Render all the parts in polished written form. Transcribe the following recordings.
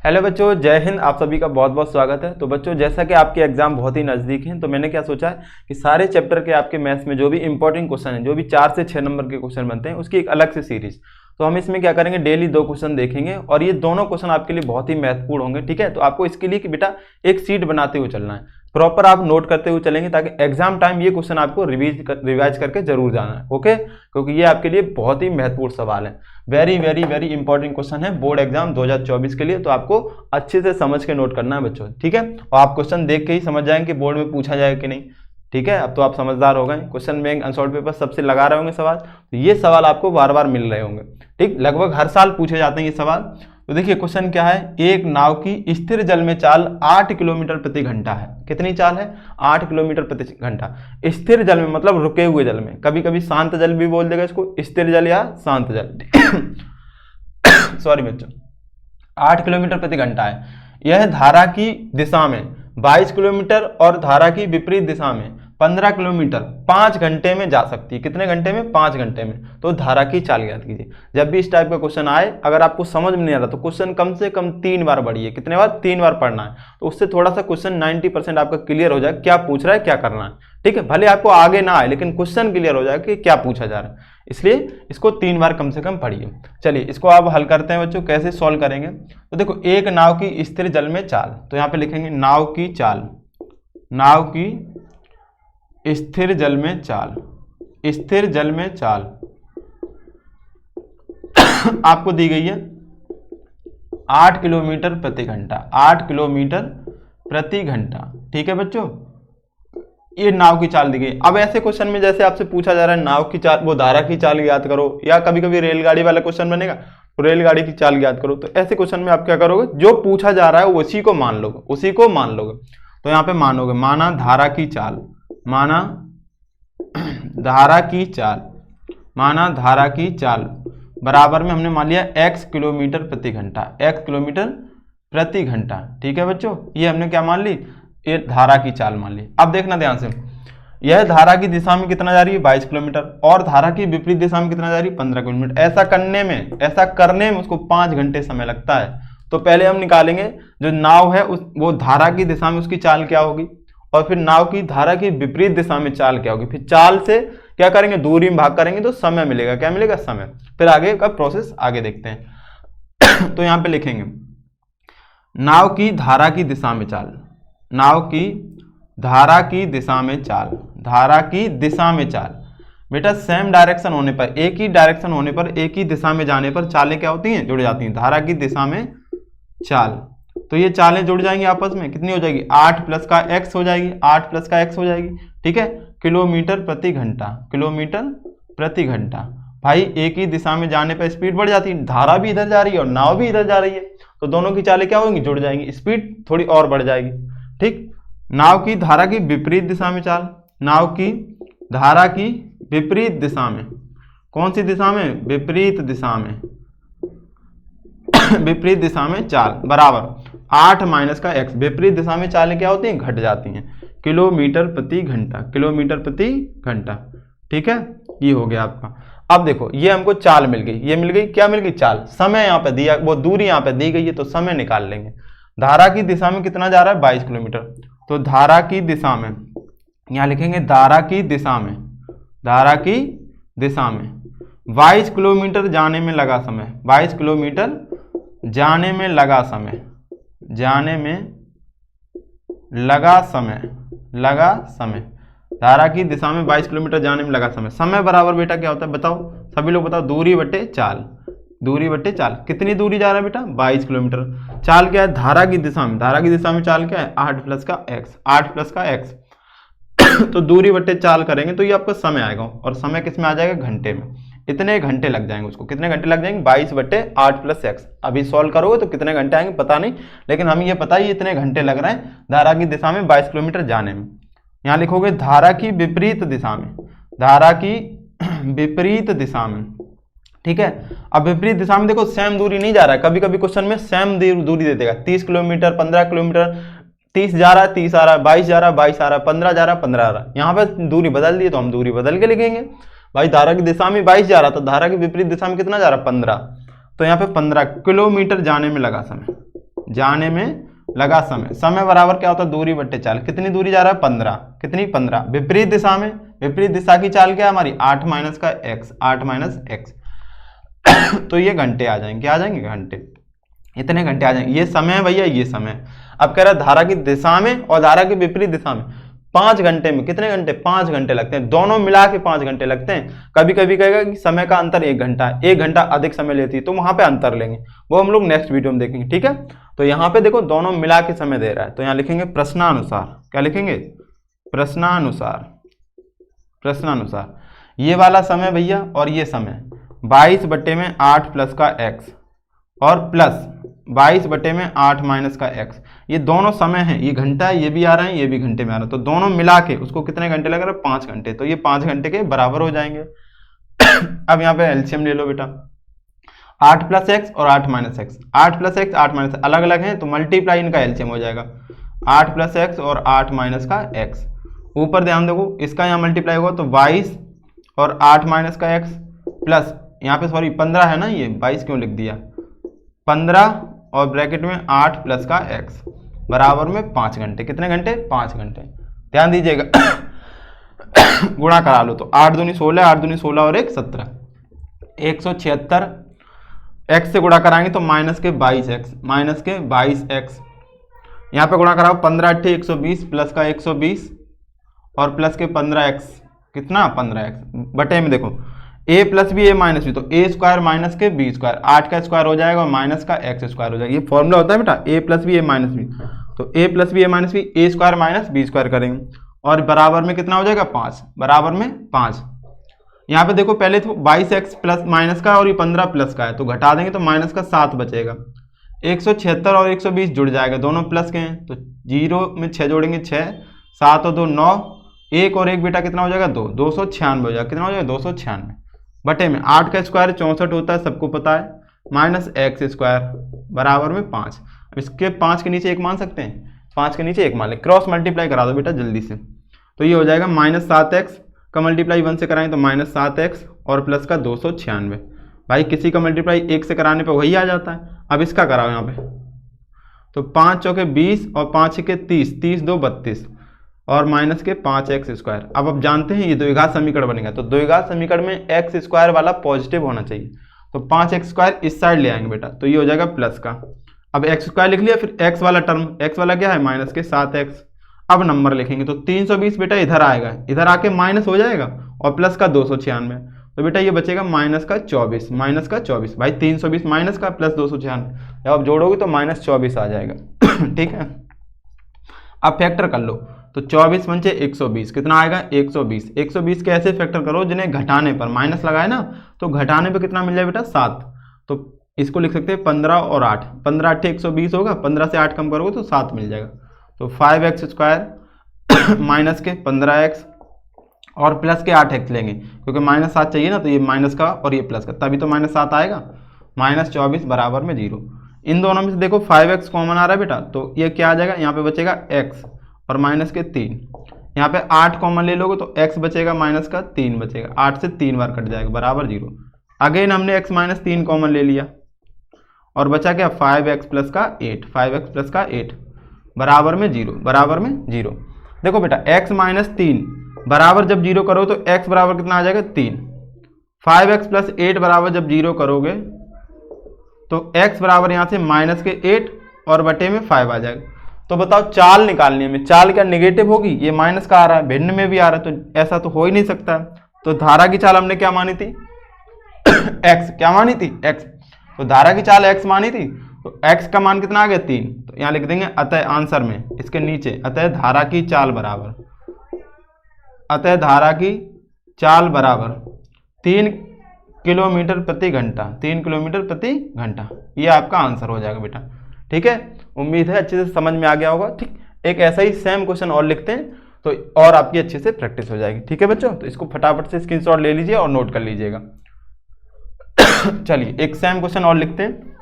Hello बच्चों, जय हिंद। आप सभी का बहुत बहुत स्वागत है। तो बच्चों, जैसा कि आपके एग्जाम बहुत ही नज़दीक हैं, तो मैंने क्या सोचा है कि सारे चैप्टर के आपके मैथ्स में जो भी इंपॉर्टेंट क्वेश्चन हैं, जो भी 4 से 6 नंबर के क्वेश्चन बनते हैं, उसकी एक अलग से सीरीज। तो हम इसमें क्या करेंगे, डेली 2 क्वेश्चन देखेंगे और ये दोनों क्वेश्चन आपके लिए बहुत ही महत्वपूर्ण होंगे। ठीक है, तो आपको इसके लिए कि बेटा एक सीट बनाते हुए चलना है, प्रॉपर आप नोट करते हुए चलेंगे ताकि एग्जाम टाइम ये क्वेश्चन आपको रिवाइज करके जरूर जाना है। ओके, क्योंकि ये आपके लिए बहुत ही महत्वपूर्ण सवाल है। Very very very important question है बोर्ड एग्जाम 2024 के लिए, तो आपको अच्छे से समझ के नोट करना है बच्चों। ठीक है, और आप क्वेश्चन देख के ही समझ जाएंगे कि बोर्ड में पूछा जाएगा कि नहीं। ठीक है, अब तो आप समझदार हो गए। क्वेश्चन बैंक अनसॉल्व पेपर सबसे लगा रहे होंगे सवाल, तो ये सवाल आपको बार बार मिल रहे होंगे। ठीक, लगभग हर साल पूछे जाते हैं ये सवाल। तो देखिए क्वेश्चन क्या है, एक नाव की स्थिर जल में चाल 8 किलोमीटर प्रति घंटा है। कितनी चाल है? 8 किलोमीटर प्रति घंटा। स्थिर जल में मतलब रुके हुए जल में, कभी कभी शांत जल भी बोल देगा इसको, स्थिर जल या शांत जल। सॉरी बच्चों, 8 किलोमीटर प्रति घंटा है। यह धारा की दिशा में 22 किलोमीटर और धारा की विपरीत दिशा में 15 किलोमीटर 5 घंटे में जा सकती है। कितने घंटे में? 5 घंटे में। तो धारा की चाल ज्ञात कीजिए। जब भी इस टाइप का क्वेश्चन आए, अगर आपको समझ में नहीं आ रहा तो क्वेश्चन कम से कम 3 बार पढ़िए। कितने बार? 3 बार पढ़ना है, तो उससे थोड़ा सा क्वेश्चन 90% आपका क्लियर हो जाए क्या पूछ रहा है, क्या करना है। ठीक है, भले आपको आगे ना आए लेकिन क्वेश्चन क्लियर हो जाए कि क्या पूछा जा रहा है, इसलिए इसको 3 बार कम से कम पढ़िए। चलिए इसको आप हल करते हैं बच्चों। कैसे सॉल्व करेंगे? तो देखो, एक नाव की स्थिर जल में चाल, तो यहाँ पे लिखेंगे नाव की चाल, नाव की स्थिर जल में चाल, स्थिर जल में चाल आपको दी गई है 8 किलोमीटर प्रति घंटा, 8 किलोमीटर प्रति घंटा। ठीक है बच्चों, ये नाव की चाल दी गई। अब ऐसे क्वेश्चन में जैसे आपसे पूछा जा रहा है नाव की चाल, वो धारा की चाल याद करो, या कभी कभी रेलगाड़ी वाला क्वेश्चन बनेगा तो रेलगाड़ी की चाल याद करो। तो ऐसे क्वेश्चन में आप क्या करोगे, जो पूछा जा रहा है उसी को मान लोगे, उसी को मान लोगे। तो यहाँ पे मानोगे, माना धारा की चाल, माना धारा की चाल, माना धारा की चाल बराबर में हमने मान लिया x किलोमीटर प्रति घंटा, x किलोमीटर प्रति घंटा। ठीक है बच्चों, ये हमने क्या मान ली, ये धारा की चाल मान ली। अब देखना ध्यान से, यह धारा की दिशा में कितना जा रही है? 22 किलोमीटर, और धारा की विपरीत दिशा में कितना जा रही है? 15 किलोमीटर। ऐसा करने में उसको 5 घंटे समय लगता है। तो पहले हम निकालेंगे जो नाव है वो धारा की दिशा में उसकी चाल क्या होगी, और फिर नाव की धारा की विपरीत दिशा में चाल क्या होगी। फिर चाल से क्या करेंगे, दूरी में भाग करेंगे तो समय मिलेगा। क्या मिलेगा? समय। फिर आगे का प्रोसेस आगे देखते हैं। तो यहां पे लिखेंगे नाव की धारा की दिशा में चाल, नाव की धारा की दिशा में चाल, धारा की दिशा में चाल। बेटा सेम डायरेक्शन होने पर, एक ही डायरेक्शन होने पर, एक ही दिशा में जाने पर चालें क्या होती हैं? जुड़ जाती हैं। धारा की दिशा में चाल, तो ये चालें जुड़ जाएंगी आपस में। कितनी हो जाएगी? 8 प्लस का x हो जाएगी, 8 प्लस का x हो जाएगी। ठीक है, किलोमीटर प्रति घंटा, किलोमीटर प्रति घंटा। भाई एक ही दिशा में जाने पर स्पीड बढ़ जाती है, धारा भी इधर जा रही है और नाव भी इधर जा रही है, तो दोनों की चालें क्या होंगी? जुड़ जाएंगी, स्पीड थोड़ी और बढ़ जाएगी। ठीक, नाव की धारा की विपरीत दिशा में चाल, नाव की धारा की विपरीत दिशा में, कौन सी दिशा में? विपरीत दिशा में, विपरीत दिशा में चाल बराबर 8 माइनस का x। विपरीत दिशा में चालें क्या होती हैं? घट जाती हैं। किलोमीटर प्रति घंटा, किलोमीटर प्रति घंटा। ठीक है, ये हो गया आपका। अब देखो, ये हमको चाल मिल गई, ये मिल गई, क्या मिल गई? चाल। समय यहाँ पे दिया, वो दूरी यहाँ पे दी गई है, तो समय निकाल लेंगे। धारा की दिशा में कितना जा रहा है? 22 किलोमीटर। तो धारा की दिशा में, यहाँ लिखेंगे धारा की दिशा में, धारा की दिशा में 22 किलोमीटर जाने में लगा समय, 22 किलोमीटर जाने में लगा समय, जाने में लगा समय, लगा समय। धारा की दिशा में 22 किलोमीटर जाने में लगा समय। समय बराबर बेटा क्या होता है बताओ, सभी लोग बताओ। दूरी बटे चाल, दूरी बटे चाल। कितनी दूरी जा रहा है बेटा? 22 किलोमीटर। चाल क्या है? धारा की दिशा में, धारा की दिशा में चाल क्या है? 8 प्लस का x, 8 प्लस का x। तो दूरी बटे चाल करेंगे तो ये आपका समय आएगा, और समय किस में आ जाएगा? घंटे में। इतने घंटे लग जाएंगे उसको। कितने घंटे लग जाएंगे? 22 बटे 8 प्लस x। अभी सॉल्व करोगे तो कितने घंटे आएंगे पता नहीं, लेकिन हमें ये पता है इतने घंटे लग रहे हैं धारा की दिशा में 22 किलोमीटर जाने में। यहाँ लिखोगे धारा की विपरीत दिशा में, धारा की विपरीत दिशा में। ठीक है, अब विपरीत दिशा में देखो सेम दूरी नहीं जा रहा है, कभी कभी क्वेश्चन में सेम दूरी दे देगा। 30 किलोमीटर, 15 किलोमीटर, 30 जा रहा है, 30 आ रहा है, 22 जा रहा है, 22 आ रहा है, 15 जा रहा है, 15 आ रहा है। यहाँ पे दूरी बदल दी तो हम दूरी बदल के लिखेंगे। भाई धारा की दिशा में 22 जा रहा, तो धारा की विपरीत दिशा में कितना जा रहा है? 15। तो यहाँ पे 15 किलोमीटर जाने में लगा समय, जाने में लगा समय, समय बराबर क्या होता है दूरी बट्टे चाल। कितनी दूरी जा रहा है 15, कितनी 15। विपरीत दिशा में, विपरीत दिशा की चाल क्या है हमारी 8 माइनस का x, 8 माइनस x। तो ये घंटे आ जाएंगे, क्या आ जाएंगे घंटे, इतने घंटे आ जाएंगे। ये समय है भैया, ये समय। अब कह रहा है धारा की दिशा में और धारा की विपरीत दिशा में 5 घंटे में कितने घंटे, 5 घंटे लगते हैं, दोनों मिला के 5 घंटे लगते हैं। कभी कभी कहेगा कि समय का अंतर 1 घंटा है, 1 घंटा अधिक समय लेती है, तो वहां पे अंतर लेंगे, वो हम लोग नेक्स्ट वीडियो में देखेंगे, ठीक है। तो यहाँ पे देखो दोनों मिला के समय दे रहा है, तो यहाँ लिखेंगे प्रश्नानुसार। क्या लिखेंगे, प्रश्नानुसार, प्रश्नानुसार। ये वाला समय भैया और ये समय 22 बट्टे में 8 प्लस का x और प्लस 22 बटे में 8 माइनस का x, ये दोनों समय है, ये घंटा है, ये भी आ रहा है, ये भी घंटे में आ रहा है, तो दोनों मिला के उसको कितने घंटे लग रहा है 5 घंटे, तो ये 5 घंटे के बराबर हो जाएंगे। अब यहाँ पे एलसीएम ले लो बेटा, 8 प्लस एक्स और 8 minus x, 8 plus x 8 minus अलग अलग है, तो मल्टीप्लाई इनका एलसीएम हो जाएगा 8 प्लस एक्स और 8 माइनस का एक्स। ऊपर ध्यान देखो, इसका यहाँ मल्टीप्लाई होगा तो 22 और 8 माइनस का एक्स प्लस यहाँ पे सॉरी 15 है ना, ये 22 क्यों लिख दिया, 15 और ब्रैकेट में 8 प्लस का x बराबर में 5 घंटे। कितने घंटे, 5 घंटे। ध्यान दीजिएगा गुणा करा लो तो 8 दूनी 16, 8 दूनी 16 और 1 17, 176 x से गुणा कराएंगे तो माइनस के 22x, माइनस के 22x। यहाँ पे गुणा कराओ 15 8 120 प्लस का 120 और प्लस के 15x, कितना 15x बटे में देखो a plus B A minus B, तो ए स्क्वायर माइनस के बी स्क्वायर, 8 का स्क्वायर हो जाएगा और माइनस का एक्स स्क्वायर हो जाएगा। ये फॉर्मूला होता है बेटा, a plus B A minus B, तो a plus B A minus B, A square minus B square करेंगे और बराबर में कितना हो जाएगा 5, बराबर में 5। यहाँ पे देखो पहले तो 22x प्लस माइनस का और ये 15 प्लस का है, तो घटा देंगे तो माइनस का 7 बचेगा। 176 और 120 जुड़ जाएगा, दोनों प्लस के हैं, तो 0 में 6 जोड़ेंगे 6, 7 और 2 9, 1 और 1 बेटा कितना हो जाएगा 2, 296 हो जाएगा। कितना हो जाएगा 296 बटे में 8 का स्क्वायर 64 होता है, सबको पता है, माइनस एक्स स्क्वायर बराबर में 5। अब इसके 5 के नीचे 1 मान सकते हैं, 5 के नीचे 1 मान ले, क्रॉस मल्टीप्लाई करा दो बेटा जल्दी से, तो ये हो जाएगा माइनस 7x का मल्टीप्लाई 1 से कराएं तो माइनस 7x और प्लस का 296। भाई किसी का मल्टीप्लाई 1 से कराने पे वही आ जाता है। अब इसका कराओ यहाँ पे, तो 5 चौके 20 और 5 के 30, 30 2 32 और माइनस के 5x स्क्वायर। अब आप जानते हैं ये द्विघात समीकरण बनेगा, तो द्विघात समीकरण में x स्क्वायर वाला पॉजिटिव होना चाहिए, तो 5x स्क्वायर इस साइड ले आएंगे बेटा, तो ये हो जाएगा प्लस का। अब x स्क्वायर लिख लिया, फिर x वाला टर्म, x वाला क्या है माइनस के 7x। अब नंबर लिखेंगे तो 320 बेटा इधर आएगा, इधर आके माइनस हो जाएगा और प्लस का 296, तो बेटा ये बचेगा माइनस का 24, माइनस का 24। भाई 320 माइनस का प्लस 296, जब आप जोड़ोगे तो माइनस 24 आ जाएगा ठीक है। अब फैक्टर कर लो, तो 24 पंचे 120, कितना आएगा 120। 120 कैसे फैक्टर करो, जिन्हें घटाने पर माइनस लगाए ना, तो घटाने पर कितना मिल जाए बेटा 7, तो इसको लिख सकते हैं 15 और 8, 15 8 120 होगा, 15 से 8 कम करोगे तो 7 मिल जाएगा, तो 5x स्क्वायर माइनस के 15x और प्लस के 8x लेंगे, क्योंकि माइनस 7 चाहिए ना, तो ये माइनस का और ये प्लस का, तभी तो माइनस 7 आएगा, माइनस 24 बराबर में 0। इन दोनों में से देखो 5x कॉमन आ रहा है बेटा, तो ये क्या आ जाएगा, यहाँ पे बचेगा x और माइनस के 3, यहाँ पे 8 कॉमन ले लोगे तो x बचेगा माइनस का 3 बचेगा, 8 से 3 बार कट जाएगा बराबर 0। अगेन हमने x माइनस 3 कॉमन ले लिया और बचा क्या 5x प्लस का 8, 5x प्लस का 8 बराबर में 0, बराबर में 0। देखो बेटा x माइनस 3 बराबर जब 0 करो तो x बराबर कितना आ जाएगा 3, 5x प्लस 8 बराबर जब 0 करोगे तो x बराबर यहाँ से माइनस के 8 और बटे में 5 आ जाएगा। तो बताओ चाल निकालनी है, में चाल क्या नेगेटिव होगी, ये माइनस का आ रहा है, भिन्न में भी आ रहा है, तो ऐसा तो हो ही नहीं सकता। तो धारा की चाल हमने क्या मानी थी x, क्या मानी थी x, तो धारा की चाल x मानी थी, तो x का मान कितना आ गया 3, तो यहाँ लिख देंगे अतः आंसर में इसके नीचे अतः धारा की चाल बराबर, अतः धारा की चाल बराबर 3 किलोमीटर प्रति घंटा, 3 किलोमीटर प्रति घंटा, ये आपका आंसर हो जाएगा बेटा। ठीक है, उम्मीद है अच्छे से समझ में आ गया होगा। ठीक, एक ऐसा ही सेम क्वेश्चन और लिखते हैं तो और आपकी अच्छे से प्रैक्टिस हो जाएगी। ठीक है बच्चों, तो इसको फटाफट से स्क्रीनशॉट ले लीजिए और नोट कर लीजिएगा। चलिए एक सेम क्वेश्चन और लिखते हैं।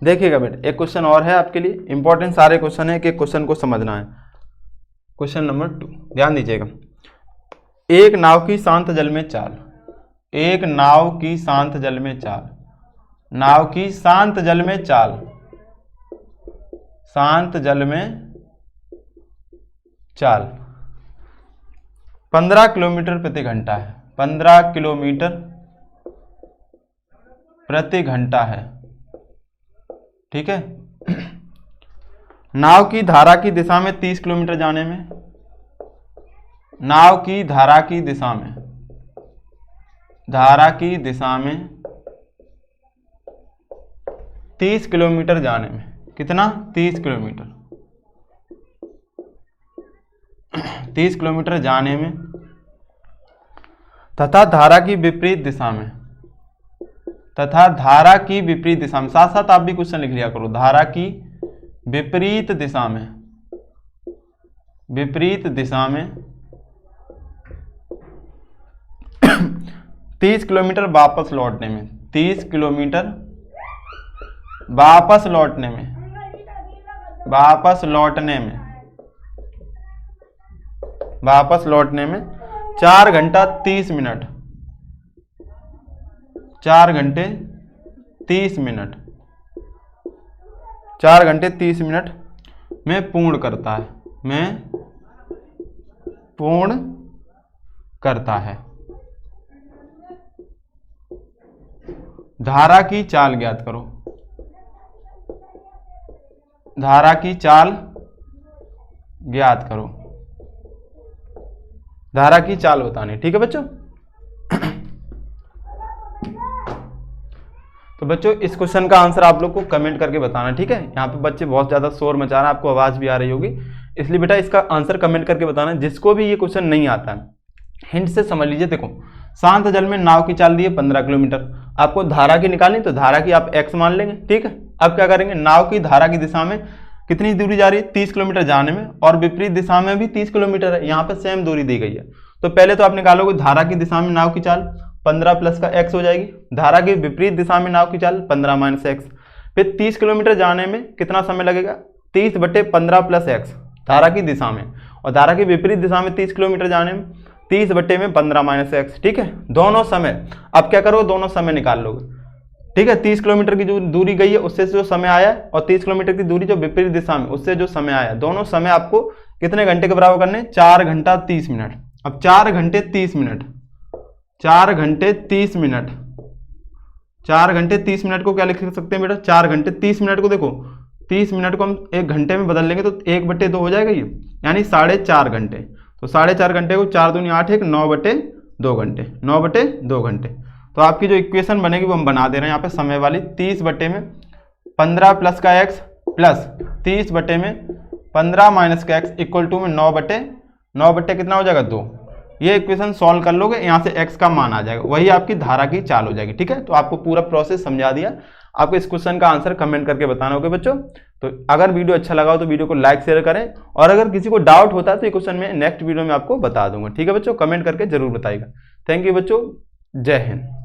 देखिएगा बेटा, एक क्वेश्चन और है आपके लिए, इंपॉर्टेंट सारे क्वेश्चन है कि क्वेश्चन को समझना है। क्वेश्चन नंबर 2 ध्यान दीजिएगा। एक नाव की शांत जल में चाल, एक नाव की शांत जल में चाल, नाव की शांत जल में चाल, शांत जल में चाल 15 किलोमीटर प्रति घंटा है, 15 किलोमीटर प्रति घंटा है, ठीक है। नाव की धारा की दिशा में 30 किलोमीटर जाने में, नाव की धारा की दिशा में, धारा की दिशा में 30 किलोमीटर जाने में, कितना 30 किलोमीटर, 30 किलोमीटर जाने में, तथा धारा की विपरीत दिशा में, तथा धारा की विपरीत दिशा में, साथ साथ आप भी क्वेश्चन लिख लिया करो, धारा की विपरीत दिशा में, विपरीत दिशा में 30 किलोमीटर वापस लौटने में, 30 किलोमीटर वापस लौटने में, वापस लौटने में, वापस लौटने में 4 घंटा 30 मिनट, 4 घंटे 30 मिनट, 4 घंटे 30 मिनट में पूर्ण करता है, में पूर्ण करता है। धारा की चाल ज्ञात करो, धारा की चाल ज्ञात करो, धारा की चाल बतानी, ठीक है बच्चों। तो बच्चों इस क्वेश्चन का आंसर आप लोग को कमेंट करके बताना, ठीक है। यहाँ पे बच्चे बहुत ज्यादा शोर मचा रहे हैं, आपको आवाज भी आ रही होगी, इसलिए बेटा इसका आंसर कमेंट करके बताना। जिसको भी ये क्वेश्चन नहीं आता है हिंट से समझ लीजिए। देखो शांत जल में नाव की चाल दी है 15 किलोमीटर, आपको धारा की निकालनी, तो धारा की आप x मान लेंगे, ठीक है। अब क्या करेंगे, नाव की धारा की दिशा में कितनी दूरी जा रही है, 30 किलोमीटर जाने में, और विपरीत दिशा में भी 30 किलोमीटर है, यहाँ पे सेम दूरी दी गई है। तो पहले तो आप निकालोगे धारा की दिशा में नाव की चाल 15 प्लस का x हो जाएगी, धारा की विपरीत दिशा में नाव की चाल 15 माइनस x, फिर 30 किलोमीटर जाने में कितना समय लगेगा, 30/15 प्लस x धारा की दिशा में, और धारा की विपरीत दिशा में 30 किलोमीटर जाने में 30/15 माइनस x, ठीक है। दोनों समय अब क्या करोगे, दोनों समय निकाल लोगे, ठीक है। 30 किलोमीटर की जो दूरी गई है उससे जो समय आया है, और 30 किलोमीटर की दूरी जो विपरीत दिशा में उससे जो समय आया, दोनों समय आपको कितने घंटे के बराबर करने, 4 घंटा 30 मिनट। अब 4 घंटे 30 मिनट, 4 घंटे 30 मिनट, 4 घंटे 30 मिनट को क्या लिख सकते हैं बेटा, 4 घंटे 30 मिनट को देखो 30 मिनट को हम 1 घंटे में बदल लेंगे तो 1/2 हो जाएगा ये, यानी 4.5 घंटे। तो 4.5 घंटे को 4 दूनी 8 1 9/2 घंटे, 9/2 घंटे। तो आपकी जो इक्वेशन बनेगी वो हम बना दे रहे हैं यहाँ पे समय वाली, 30/15 प्लस का x प्लस 30/15 माइनस का x इक्वल टू में 9/9 कितना हो जाएगा 2। ये इक्वेशन सॉल्व कर लोगे, यहाँ से x का मान आ जाएगा, वही आपकी धारा की चाल हो जाएगी, ठीक है। तो आपको पूरा प्रोसेस समझा दिया, आपको इस क्वेश्चन का आंसर कमेंट करके बताना होगा बच्चों। तो अगर वीडियो अच्छा लगा हो तो वीडियो को लाइक शेयर करें, और अगर किसी को डाउट होता है तो ये क्वेश्चन मैं नेक्स्ट वीडियो में आपको बता दूंगा, ठीक है बच्चों। कमेंट करके जरूर बताइएगा। थैंक यू बच्चों, जय हिंद।